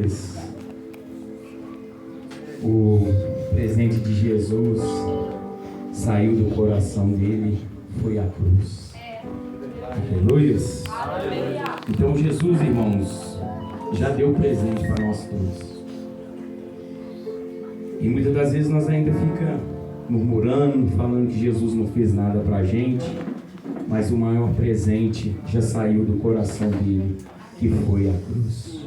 Aleluias. O presente de Jesus saiu do coração dele, foi a cruz. Aleluias. Então Jesus, irmãos, já deu presente para nós todos. E muitas das vezes nós ainda fica murmurando, falando que Jesus não fez nada para a gente, mas o maior presente já saiu do coração dele, que foi a cruz.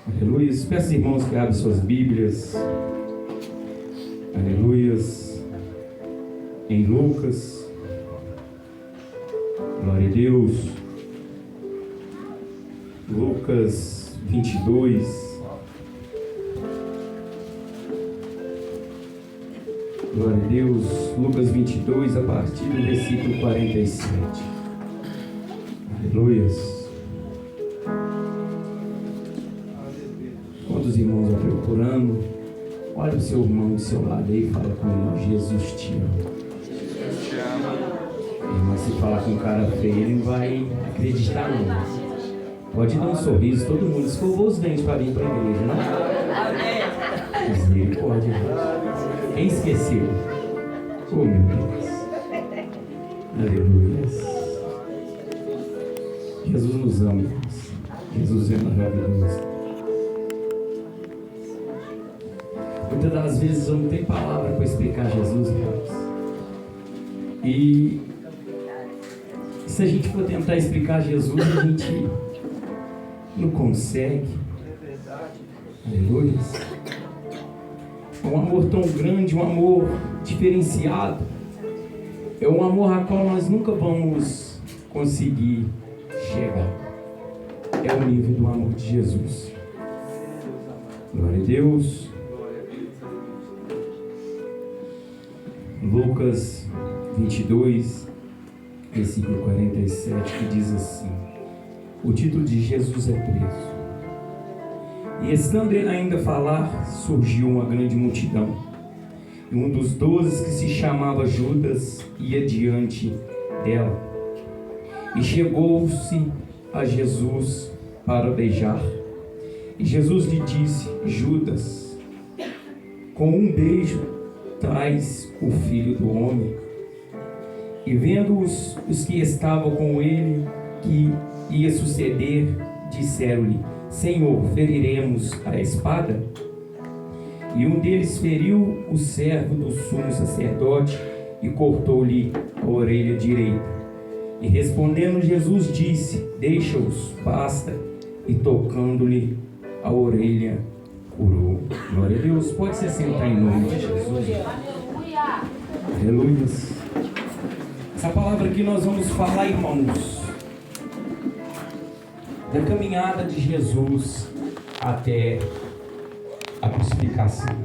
Aleluia. Peço, irmãos, que abram suas Bíblias. Aleluia. Em Lucas. Glória a Deus. Lucas 22. Glória a Deus. Lucas 22, a partir do versículo 47. Aleluia. Quantos irmãos vão procurando? Olha o seu irmão do seu lado aí e fala com ele: Jesus te ama. Jesus te ama. Mas se falar com um cara feio, ele não vai acreditar não. Pode dar um sorriso, todo mundo escovou os dentes para vir para a igreja, não? Misericórdia. Quem esqueceu? Oh, meu Deus. Aleluia. Jesus nos ama, irmãos. Jesus é maravilhoso. Muitas das vezes eu não tenho palavra para explicar Jesus, irmãos. E se a gente for tentar explicar Jesus, a gente não consegue. Aleluia. É um amor tão grande, um amor diferenciado. É um amor a qual nós nunca vamos conseguir chegar. É o nível do amor de Jesus. Glória a Deus. Lucas 22, versículo 47, que diz assim: o título de Jesus é preso. E estando ele ainda a falar, surgiu uma grande multidão. E um dos 12, que se chamava Judas, ia diante dela. E chegou-se a Jesus para beijar. E Jesus lhe disse: Judas, com um beijo traz o Filho do Homem. E vendo os que estavam com ele que ia suceder, disseram-lhe: Senhor, feriremos a espada? E um deles feriu o servo do sumo sacerdote e cortou-lhe a orelha direita. E respondendo Jesus disse: Deixa-os, basta. E tocando-lhe a orelha, curou. Glória a Deus. Pode se sentar em nome de Jesus. Aleluia. Essa palavra que nós vamos falar, irmãos, da caminhada de Jesus até a crucificação.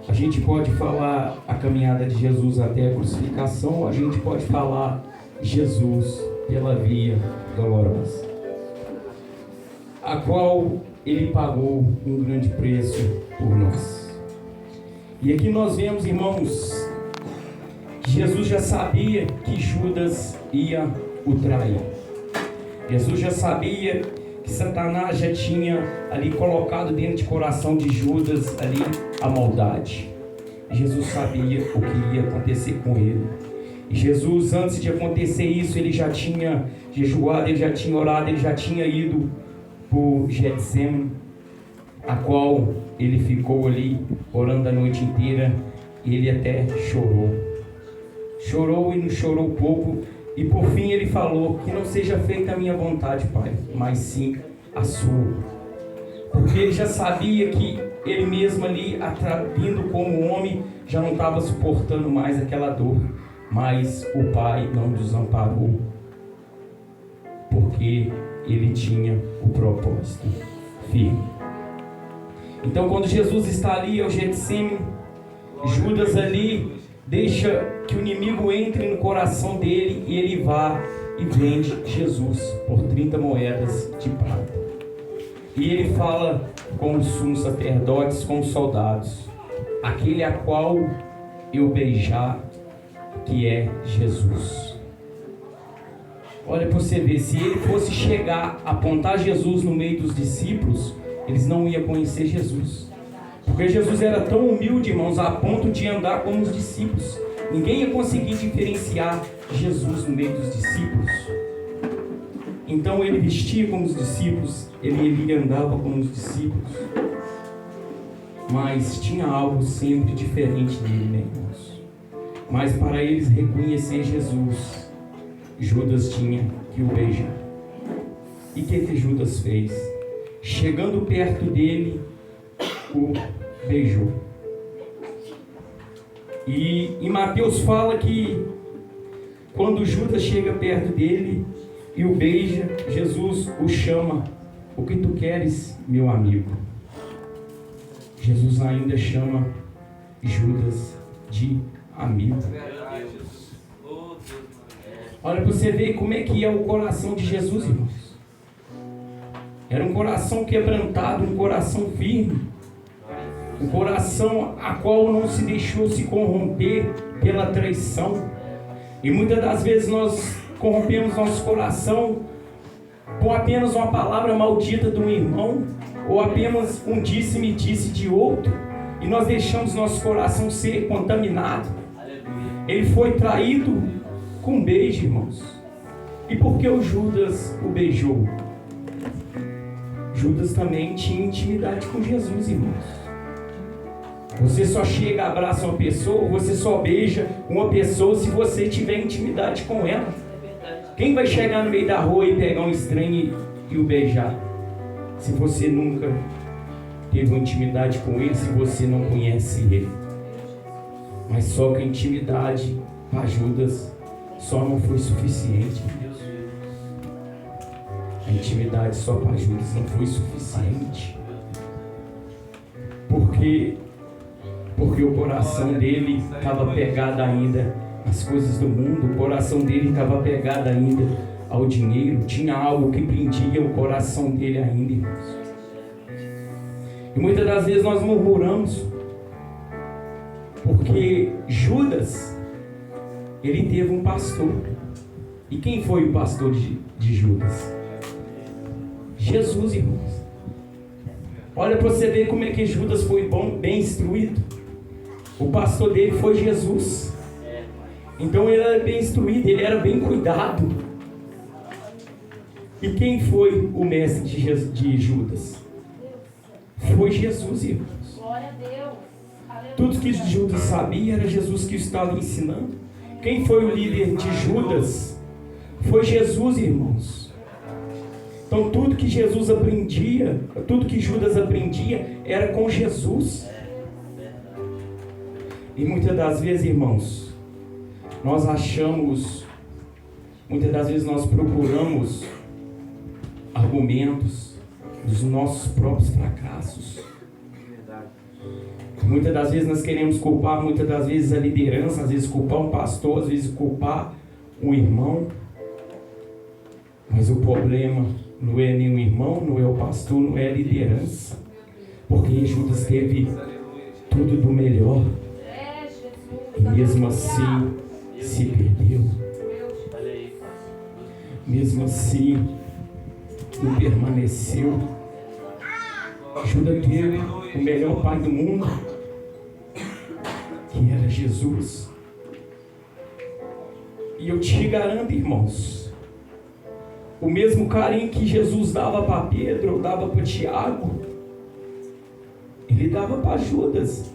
A gente pode falar a caminhada de Jesus até a crucificação, ou a gente pode falar Jesus pela via dolorosa, a qual ele pagou um grande preço por nós. E aqui nós vemos, irmãos, que Jesus já sabia que Judas ia o trair. Jesus já sabia que Satanás já tinha ali colocado dentro de coração de Judas ali a maldade. Jesus sabia o que ia acontecer com ele. E Jesus, antes de acontecer isso, ele já tinha jejuado, ele já tinha orado, ele já tinha ido por Getsemane, a qual ele ficou ali orando a noite inteira. E ele até chorou e não chorou pouco. E por fim ele falou: que não seja feita a minha vontade, Pai, mas sim a sua. Porque ele já sabia que ele mesmo ali, vindo como homem, já não estava suportando mais aquela dor. Mas o Pai não desamparou, porque ele tinha o propósito firme. Então quando Jesus está ali ao Getsemane, Judas ali deixa que o inimigo entre no coração dele e ele vá e vende Jesus por 30 moedas de prata. E ele fala com os sumos sacerdotes, com os soldados: aquele a qual eu beijar, que é Jesus. Olha para você ver, se ele fosse chegar a apontar Jesus no meio dos discípulos, eles não iam conhecer Jesus. Porque Jesus era tão humilde, irmãos, a ponto de andar como os discípulos. Ninguém ia conseguir diferenciar Jesus no meio dos discípulos. Então ele vestia como os discípulos, ele andava como os discípulos. Mas tinha algo sempre diferente dele, né, irmãos? Mas para eles reconhecer Jesus, Judas tinha que o beijar. E o que Judas fez? Chegando perto dele, o beijou. E em Mateus fala que quando Judas chega perto dele e o beija, Jesus o chama: o que tu queres, meu amigo? Jesus ainda chama Judas de amigo. Olha para você ver como é que é o coração de Jesus, irmãos. Era um coração quebrantado, um coração firme, um coração a qual não se deixou se corromper pela traição. E muitas das vezes nós corrompemos nosso coração com apenas uma palavra maldita de um irmão, ou apenas um disse-me-disse de outro, e nós deixamos nosso coração ser contaminado. Ele foi traído com um beijo, irmãos. E por que o Judas o beijou? Judas também tinha intimidade com Jesus, irmãos. Você só chega, abraça uma pessoa, você só beija uma pessoa se você tiver intimidade com ela. Quem vai chegar no meio da rua e pegar um estranho e o beijar? Se você nunca teve uma intimidade com ele, se você não conhece ele. Mas só que a intimidade para Judas só não foi suficiente. A intimidade só para Judas não foi suficiente. Porque o coração dele estava pegado ainda às coisas do mundo, o coração dele estava pegado ainda ao dinheiro, tinha algo que prendia o coração dele ainda, irmãos. E muitas das vezes nós murmuramos, porque Judas, ele teve um pastor. E quem foi o pastor de Judas? Jesus, irmãos. Olha para você ver como é que Judas foi bem instruído. O pastor dele foi Jesus. Então ele era bem instruído, ele era bem cuidado. E quem foi o mestre de Judas? Foi Jesus, irmãos. Glória a Deus. Tudo que Judas sabia era Jesus que estava ensinando. Quem foi o líder de Judas? Foi Jesus, irmãos. Então tudo que Jesus aprendia, tudo que Judas aprendia era com Jesus. E muitas das vezes, irmãos, nós achamos, muitas das vezes nós procuramos argumentos dos nossos próprios fracassos. Muitas das vezes nós queremos culpar, muitas das vezes a liderança, às vezes culpar um pastor, às vezes culpar um irmão. Mas o problema não é nem o irmão, não é o pastor, não é a liderança. Porque Judas teve tudo do melhor. E mesmo assim se perdeu. Mesmo assim não permaneceu. Judas teve o melhor pai do mundo, que era Jesus. E eu te garanto, irmãos, o mesmo carinho que Jesus dava para Pedro, ou dava para Tiago, ele dava para Judas.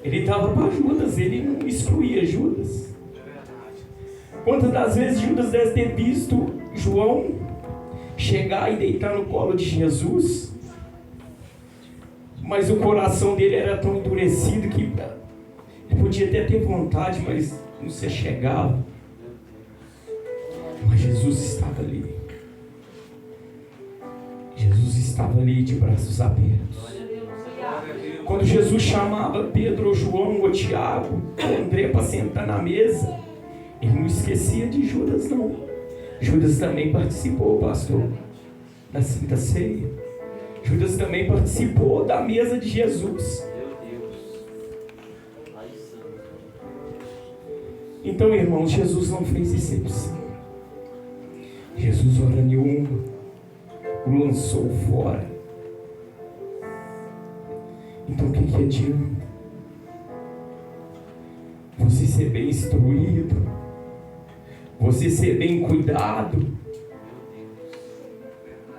Ele dava para Judas, ele não excluía Judas. Quantas das vezes Judas deve ter visto João chegar e deitar no colo de Jesus, mas o coração dele era tão endurecido que ele podia até ter vontade, mas não se chegava. Mas Jesus estava ali. Jesus estava ali de braços abertos. Quando Jesus chamava Pedro, ou João, ou Tiago, ou André para sentar na mesa, ele não esquecia de Judas, não. Judas também participou, pastor, da Santa Ceia. Judas também participou da mesa de Jesus. Então, irmãos, Jesus não fez exceção. Jesus, hora nenhuma, o lançou fora. Então o que adianta você ser bem instruído, você ser bem cuidado,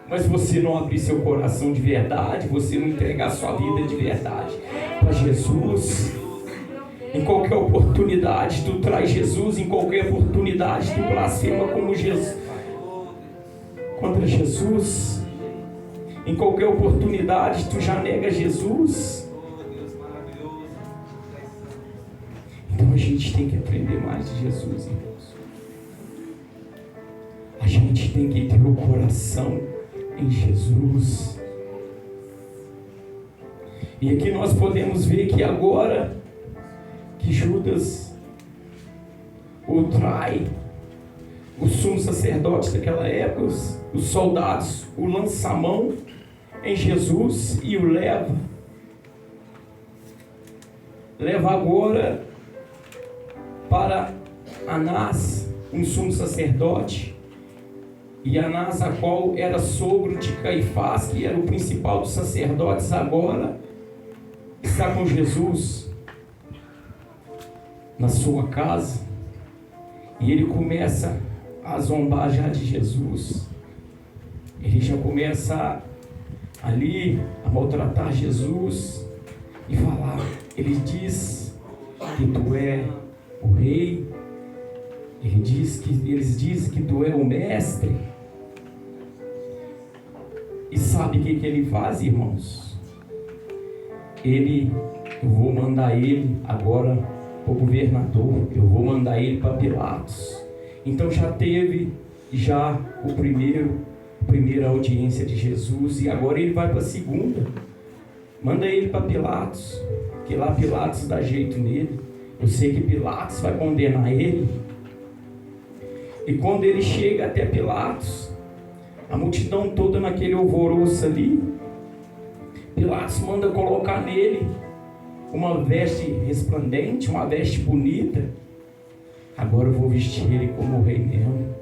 mas você não abrir seu coração de verdade, você não entregar sua vida de verdade para Jesus? Em qualquer oportunidade tu traz Jesus, em qualquer oportunidade tu blasfema como Jesus, contra Jesus. Em qualquer oportunidade tu já nega Jesus. Então a gente tem que aprender mais de Jesus, irmãos. A gente tem que ter o coração em Jesus. E aqui nós podemos ver que agora que Judas o trai, o sumo sacerdote daquela época, os soldados o lançam a mão em Jesus e o leva agora para Anás, um sumo sacerdote. E Anás, a qual era sogro de Caifás, que era o principal dos sacerdotes, agora está com Jesus na sua casa. E ele começa a zombar já de Jesus. Ele já começa ali a maltratar Jesus e falar. Ele diz que tu é o rei. Eles dizem que tu é o mestre. E sabe o que ele faz, irmãos? Eu vou mandar ele agora para o governador. Eu vou mandar ele para Pilatos. Então já teve a primeira audiência de Jesus. E agora ele vai para a segunda. Manda ele para Pilatos. Que lá Pilatos dá jeito nele. Eu sei que Pilatos vai condenar ele. E quando ele chega até Pilatos, a multidão toda naquele alvoroço ali, Pilatos manda colocar nele uma veste resplandente, uma veste bonita. Agora eu vou vestir ele como rei mesmo.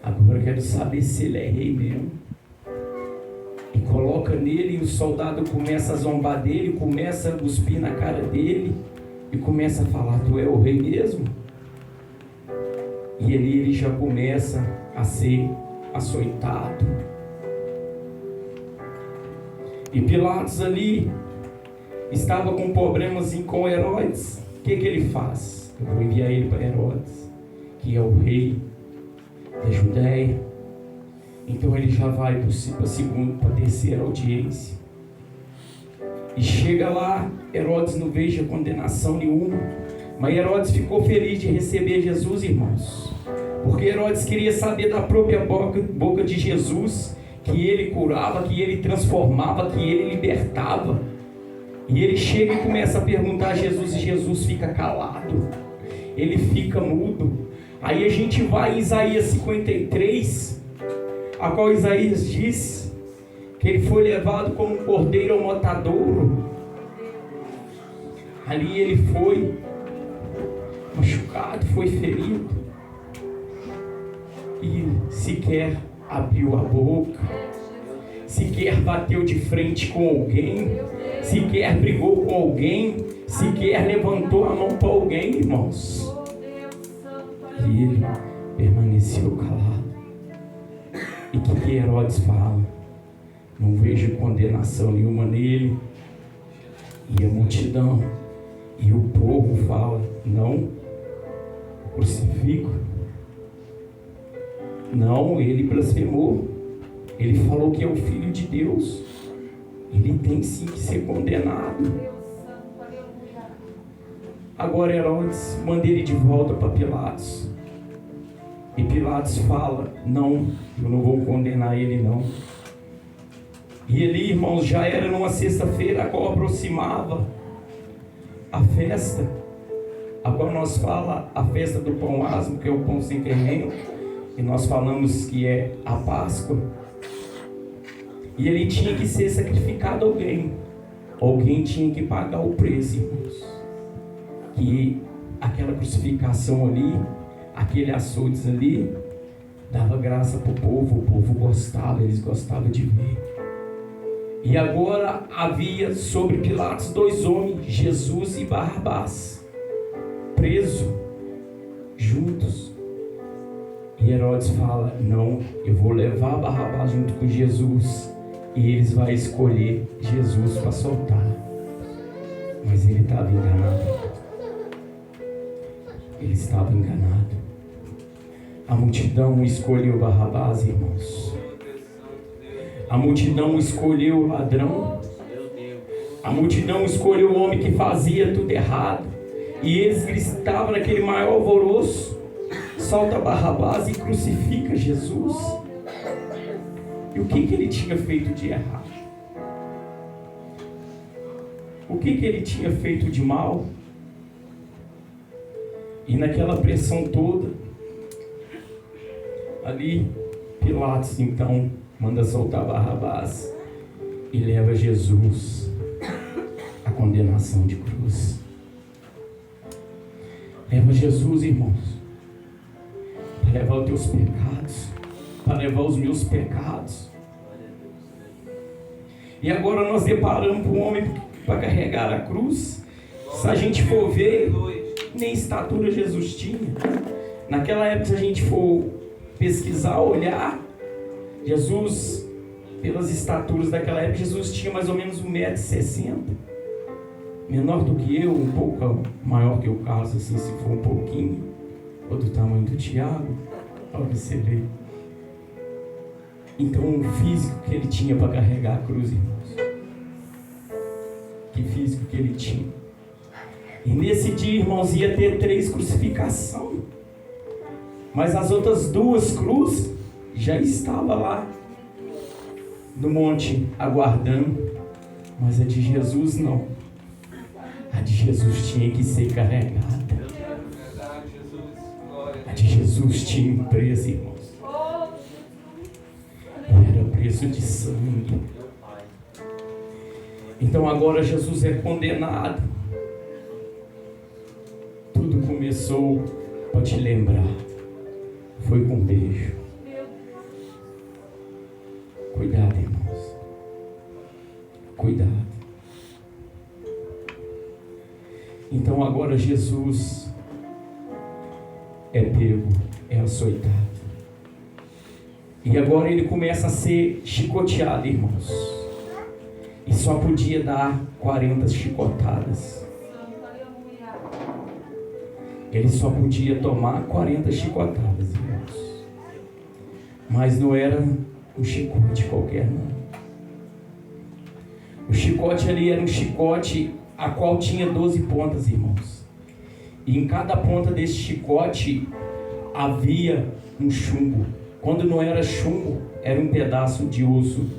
Agora eu quero saber se ele é rei mesmo. E coloca nele, e o soldado começa a zombar dele, começa a cuspir na cara dele e começa a falar: tu é o rei mesmo? E ele já começa a ser açoitado. E Pilatos ali estava com problemas com Herodes. O que ele faz? Eu vou enviar ele para Herodes, que é o rei da Judéia. Então ele já vai para a segunda, para a terceira audiência. E chega lá, Herodes não veja condenação nenhuma. Mas Herodes ficou feliz de receber Jesus, irmãos. Porque Herodes queria saber da própria boca de Jesus, que ele curava, que ele transformava, que ele libertava. E ele chega e começa a perguntar a Jesus, e Jesus fica calado. Ele fica mudo. Aí a gente vai em Isaías 53, a qual Isaías diz que ele foi levado como um cordeiro ao matadouro. Ali ele foi machucado, foi ferido. E sequer abriu a boca, sequer bateu de frente com alguém, sequer brigou com alguém, sequer levantou a mão para alguém, irmãos. E ele permaneceu calado. E o que Herodes fala? Não vejo condenação nenhuma nele. E a multidão e o povo fala: não crucifico. Não, ele blasfemou. Ele falou que é o Filho de Deus. Ele tem sim que ser condenado. Agora Herodes manda ele de volta para Pilatos. E Pilatos fala: não, eu não vou condenar ele não. E ali, irmãos, já era numa sexta-feira, a qual aproximava a festa, a qual nós fala a festa do pão asmo, que é o pão sem fermento. E nós falamos que é a Páscoa. E ele tinha que ser sacrificado alguém. Alguém tinha que pagar o preço, irmãos. E aquela crucificação ali, aquele açoites ali, dava graça para o povo gostava, eles gostavam de ver. E agora havia sobre Pilatos 2 homens, Jesus e Barrabás, presos juntos. E Herodes fala: não, eu vou levar Barrabás junto com Jesus, e eles vão escolher Jesus para soltar. Mas ele estava enganado. Ele estava enganado. A multidão escolheu Barrabás, irmãos. A multidão escolheu o ladrão. A multidão escolheu o homem que fazia tudo errado. E eles gritavam naquele maior alvoroço: solta Barrabás e crucifica Jesus. E o que ele tinha feito de errado? O que ele tinha feito de mal? E naquela pressão toda, ali Pilatos então manda soltar Barrabás e leva Jesus à condenação de cruz. Leva Jesus, irmãos, para levar os teus pecados, para levar os meus pecados. E agora nós deparamos com um homem para carregar a cruz. Se a gente for ver, nem estatura Jesus tinha. Naquela época, se a gente for pesquisar, olhar, Jesus, pelas estaturas daquela época, Jesus tinha mais ou menos 1,60 m. Menor do que eu, um pouco maior que o Carlos, assim, se for um pouquinho, ou do tamanho do Tiago, para você ver. Então, o físico que ele tinha para carregar a cruz, irmãos. Que físico que ele tinha. E nesse dia, irmãos, ia ter 3 crucificações. Mas as outras 2 cruzes já estavam lá no monte aguardando. Mas a de Jesus não. A de Jesus tinha que ser carregada. A de Jesus tinha um preço, irmãos. Era preço de sangue. Então agora Jesus é condenado. Tudo começou, para te lembrar, foi com um beijo. Cuidado, irmãos. Cuidado. Então agora Jesus é pego, é açoitado. E agora ele começa a ser chicoteado, irmãos. E só podia dar 40 chicotadas. Ele só podia tomar 40 chicotadas, irmãos. Mas não era um chicote qualquer, não. O chicote ali era um chicote a qual tinha 12 pontas, irmãos. E em cada ponta desse chicote havia um chumbo. Quando não era chumbo, era um pedaço de osso.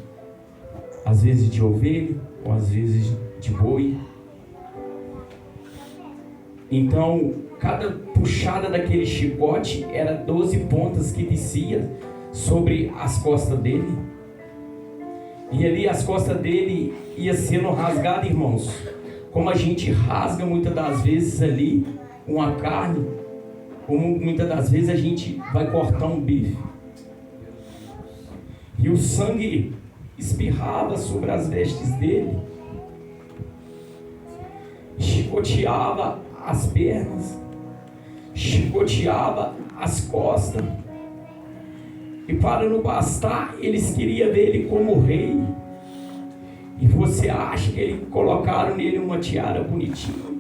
Às vezes de ovelha, ou às vezes de boi. Então, cada puxada daquele chicote era 12 pontas que descia sobre as costas dele. E ali as costas dele ia sendo rasgadas, irmãos. Como a gente rasga muitas das vezes ali uma carne, como muitas das vezes a gente vai cortar um bife. E o sangue espirrava sobre as vestes dele, chicoteava as pernas, chicoteava as costas. E para não bastar, eles queriam ver ele como rei. E você acha que eles colocaram nele uma tiara bonitinha?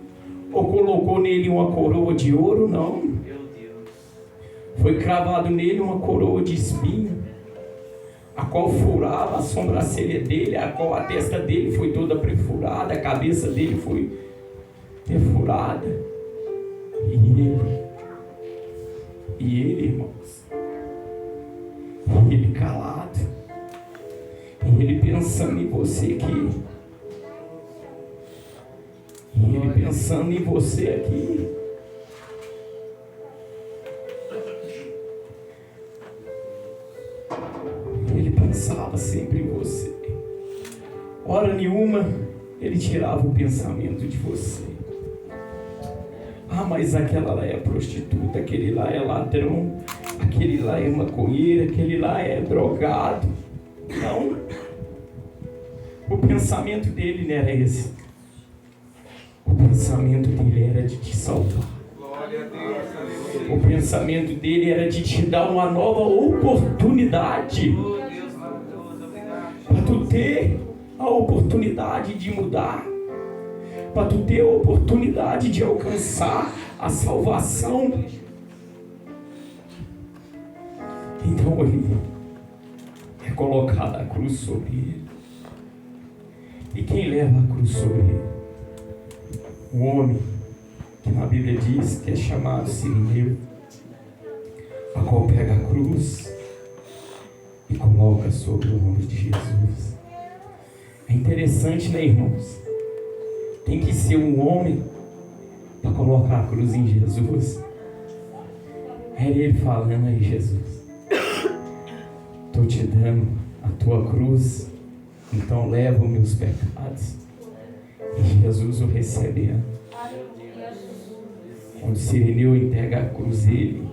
Ou colocou nele uma coroa de ouro? Não. Foi cravado nele uma coroa de espinho, a qual furava a sobrancelha dele, a qual a testa dele foi toda perfurada, a cabeça dele foi perfurada. E ele, irmãos, ele calado, e ele pensando em você aqui, e ele pensando em você aqui. Ele pensava sempre em você. Hora nenhuma ele tirava o pensamento de você. Ah, mas aquela lá é prostituta, aquele lá é ladrão, aquele lá é maconheiro, aquele lá é drogado. Não. O pensamento dele não era esse. O pensamento dele era de te salvar. O pensamento dele era de te dar uma nova oportunidade. Para tu ter a oportunidade de mudar. Para tu ter a oportunidade de alcançar a salvação. Então ele é colocado a cruz sobre ele. E quem leva a cruz sobre ele? O homem que na Bíblia diz que é chamado Sirineu, a qual pega a cruz e coloca sobre o ombro de Jesus. É interessante, né, irmãos? Tem que ser um homem para colocar a cruz em Jesus. É ele falando aí, Jesus, estou te dando a tua cruz, então leva os meus pecados. E Jesus o recebe. Quando Sirineu entrega a cruz ele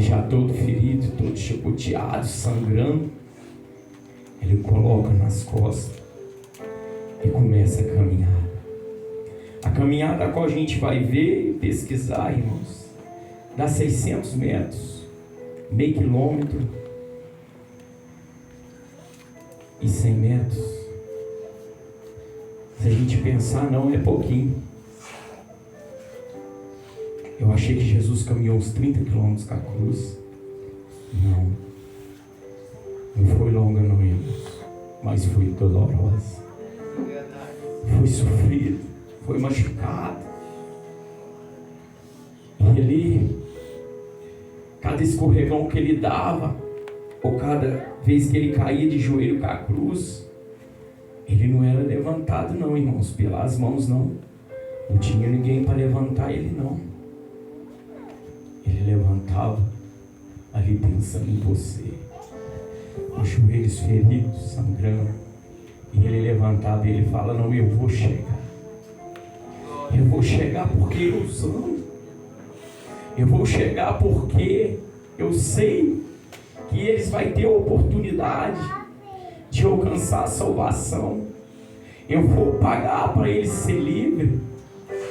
já todo ferido, todo chicoteado, sangrando, ele coloca nas costas e começa a caminhar. A caminhada a qual a gente vai ver e pesquisar, irmãos, dá 600 metros, meio quilômetro e 100 metros. Se a gente pensar, não é pouquinho. Eu achei que Jesus caminhou uns 30 quilômetros com a cruz. Não foi longa não, irmãos, mas foi dolorosa. Foi sofrido, foi machucado. E ele, cada escorregão que ele dava, ou cada vez que ele caía de joelho com a cruz, ele não era levantado não, irmãos, pelas mãos não. Não tinha ninguém para levantar ele não. Ele levantava ali pensando em você, os joelhos feridos, sangrando. E ele levantava e ele fala, não, eu vou chegar. Eu vou chegar porque eu amo. Eu vou chegar porque eu sei que eles vão ter a oportunidade de alcançar a salvação. Eu vou pagar para eles ser livres.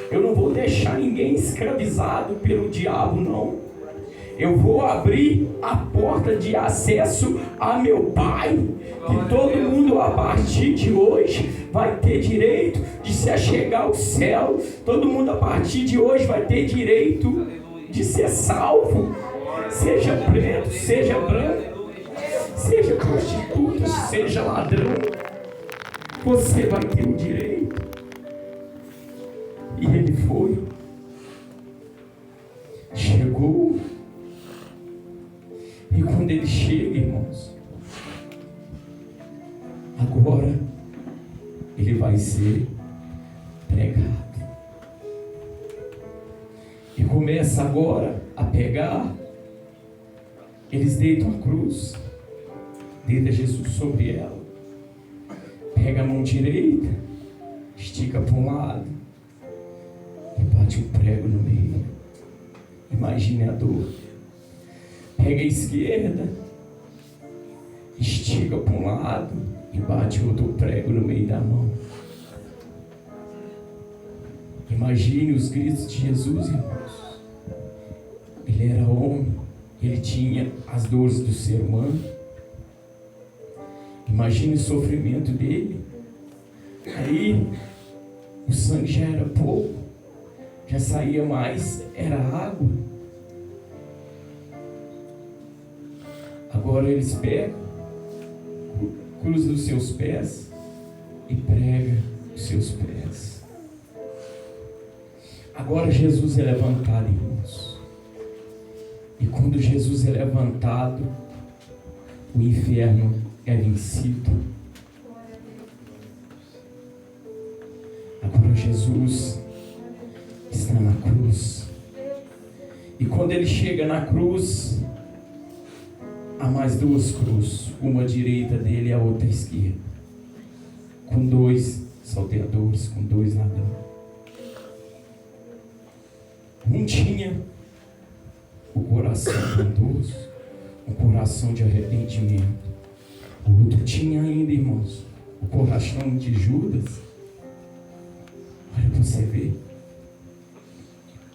Eu não vou deixar ninguém escravizado pelo diabo, não. Eu vou abrir a porta de acesso a meu Pai. Que todo mundo a partir de hoje vai ter direito de se achegar ao céu. Todo mundo a partir de hoje vai ter direito de ser salvo. Seja preto, seja branco, seja prostituta, seja ladrão. Você vai ter o direito. E ele foi, chegou, e quando ele chega, irmãos, agora ele vai ser pregado. E começa agora a pegar, eles deitam a cruz, deita Jesus sobre ela, pega a mão direita, estica para um lado, e bate um prego no meio. Imagine a dor. Pega a esquerda, estica para um lado e bate outro prego no meio da mão. Imagine os gritos de Jesus, irmãos. Ele era homem, ele tinha as dores do ser humano. Imagine o sofrimento dele. Aí o sangue já era pouco, já saía mais, era água. Agora eles pegam, cruzam os seus pés e pregam os seus pés. Agora Jesus é levantado, irmãos. E quando Jesus é levantado, o inferno é vencido. Agora Jesus está na cruz. E quando ele chega na cruz, há mais duas cruzes, uma à direita dele e a outra à esquerda, com dois salteadores, com dois ladrões. Um tinha o coração bondoso, um coração de arrependimento. O outro tinha ainda, irmãos, o coração de Judas. Olha para você ver.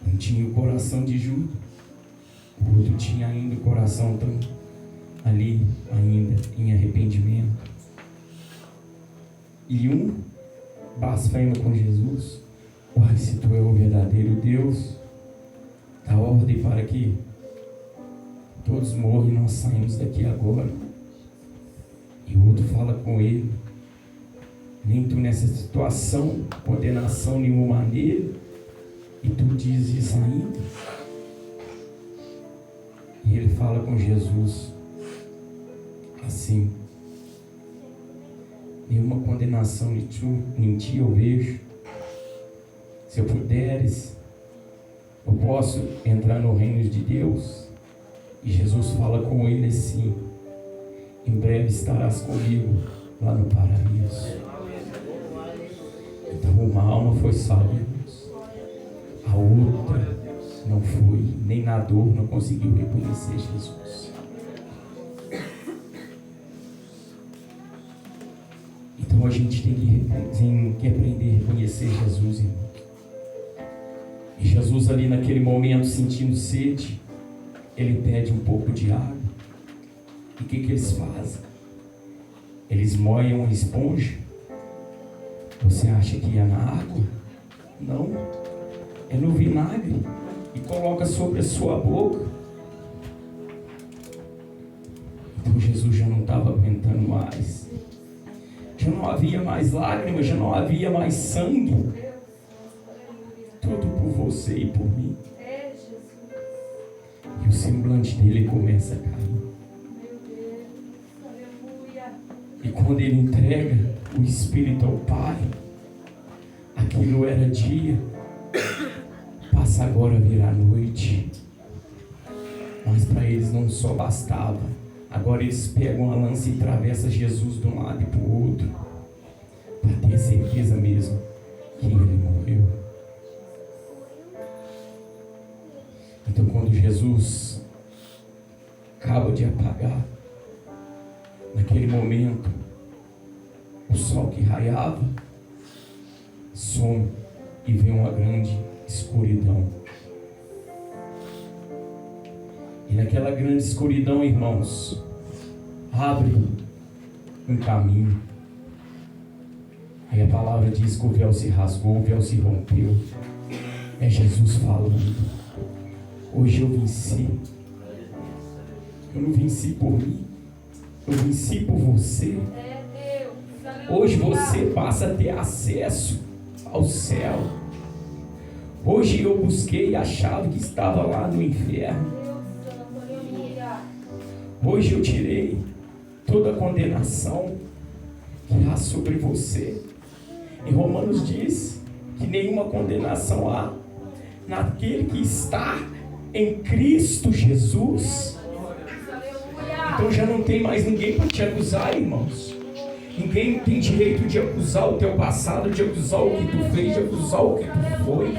Um tinha o coração de Judas, o outro tinha ainda o coração tão ali, ainda em arrependimento. E um blasfema com Jesus. Olha, se tu é o verdadeiro Deus, dá ordem para que todos morram e nós saímos daqui agora. E o outro fala com ele: nem tu nessa situação, condenação nenhuma maneira, e tu dizes isso ainda. E ele fala com Jesus assim: nenhuma condenação em ti eu vejo. Se eu puderes, eu posso entrar no reino de Deus. E Jesus fala com ele assim: em breve estarás comigo lá no paraíso. Então uma alma foi salva, irmãos. A outra não foi, nem na dor não conseguiu reconhecer Jesus. Então a gente tem que aprender a reconhecer Jesus, irmão. E Jesus ali naquele momento, sentindo sede, ele pede um pouco de água. E o que eles fazem? Eles molham a esponja. Você acha que é na água? Não. É no vinagre. E coloca sobre a sua boca. Então Jesus já não estava aguentando mais. Já não havia mais lágrimas, já não havia mais sangue. Tudo por você e por mim. E o semblante dele começa a cair. E quando ele entrega o Espírito ao Pai, aquilo era dia, passa agora a virar noite. Mas para eles não só bastava. Agora eles pegam a lança e atravessam Jesus de um lado e para o outro, para ter certeza mesmo que ele morreu. Então quando Jesus acaba de apagar, naquele momento, o sol que raiava some e vem uma grande escuridão. E naquela grande escuridão, irmãos, abre um caminho. Aí a palavra diz que o véu se rasgou, o véu se rompeu. É Jesus falando: hoje eu venci. Eu não venci por mim, eu venci por você. Hoje você passa a ter acesso ao céu. Hoje eu busquei a chave que estava lá no inferno. Hoje eu tirei toda a condenação que há sobre você. Em Romanos diz que nenhuma condenação há naquele que está em Cristo Jesus. Então já não tem mais ninguém para te acusar, irmãos. Ninguém tem direito de acusar o teu passado, de acusar o que tu fez, de acusar o que tu foi.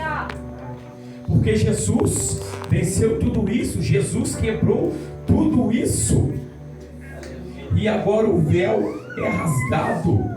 Porque Jesus venceu tudo isso, Jesus quebrou tudo isso. E agora o véu é rasgado.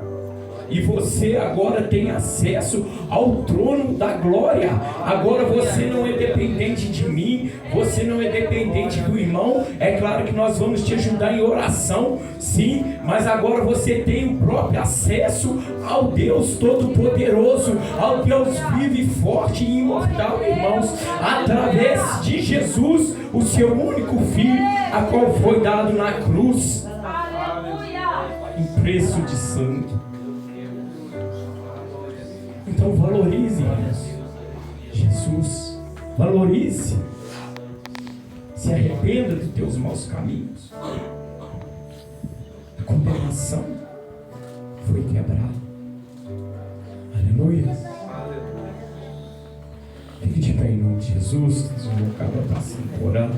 E você agora tem acesso ao trono da glória. Agora você não é dependente de mim, você não é dependente do irmão. É claro que nós vamos te ajudar em oração, sim, mas agora você tem o próprio acesso ao Deus Todo-Poderoso, ao Deus vivo e forte e imortal, irmãos, através de Jesus, o seu único Filho, a qual foi dado na cruz em preço de sangue. Então valorize, irmãos, Jesus. Valorize. Se arrependa dos teus maus caminhos. A condenação foi quebrada. Aleluia. Fique de pé em nome de Jesus. Nós vamos acabar passando por orando.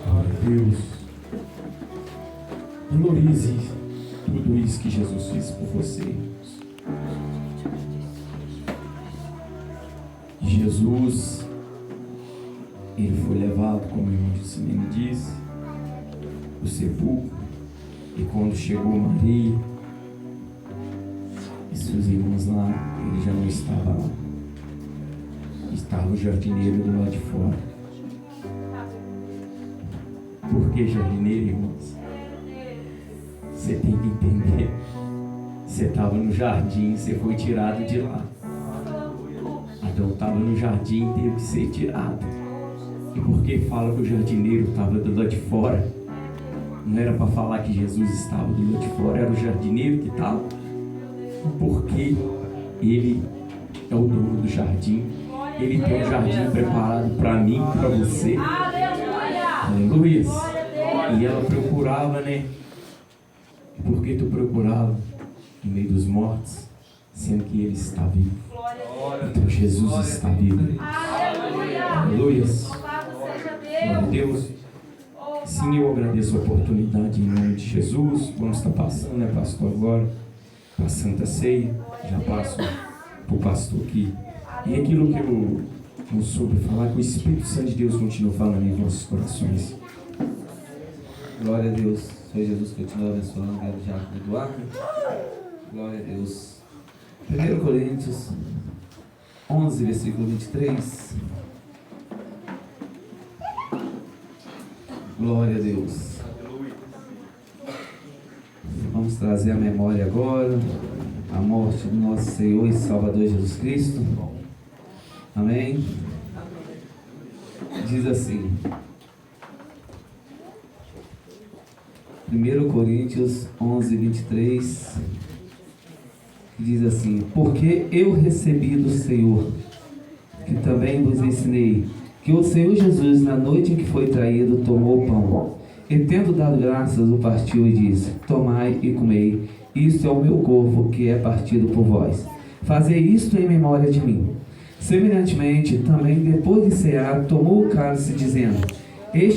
Glória a Deus. Valorize tudo isso que Jesus fez por você. E Jesus ele foi levado, como o irmão Juscelino disse, o sepulcro, e quando chegou Maria e seus irmãos lá, ele já não estava lá. Estava o jardineiro do lado de fora. Por que jardineiro, irmãos? Você tem que entender. Você estava no jardim, você foi tirado de lá. Adão estava no jardim e teve que ser tirado. E por que fala que o jardineiro estava do lado de fora? Não era para falar que Jesus estava do lado de fora, era o jardineiro que estava. Porque ele é o dono do jardim. Ele tem um jardim preparado para mim, para você. Aleluia. E ela procurava, né? Por que tu procurava no meio dos mortos, sendo que ele está vivo? Então Jesus está vivo. Aleluia. Glória a Deus. Sim, eu agradeço a oportunidade em nome de Jesus. Vamos estar passando, né, pastor, agora para a Santa Ceia. Já passo para o pastor aqui. E aquilo que eu não soube falar, que o Espírito Santo de Deus continua falando em nossos corações. Glória a Deus. Senhor Jesus continua abençoando o Diácono Eduardo. Glória a Deus. 1 Coríntios 11, versículo 23. Glória a Deus. Vamos trazer à memória agora a morte do nosso Senhor e Salvador Jesus Cristo. Amém? Diz assim, 1 Coríntios 11, 23, que diz assim: porque eu recebi do Senhor, que também vos ensinei, que o Senhor Jesus, na noite em que foi traído, tomou o pão, e tendo dado graças, o partiu e disse: tomai e comei, isto é o meu corpo, que é partido por vós. Fazei isto em memória de mim. Semelhantemente, também depois de cear, tomou o cálice, dizendo: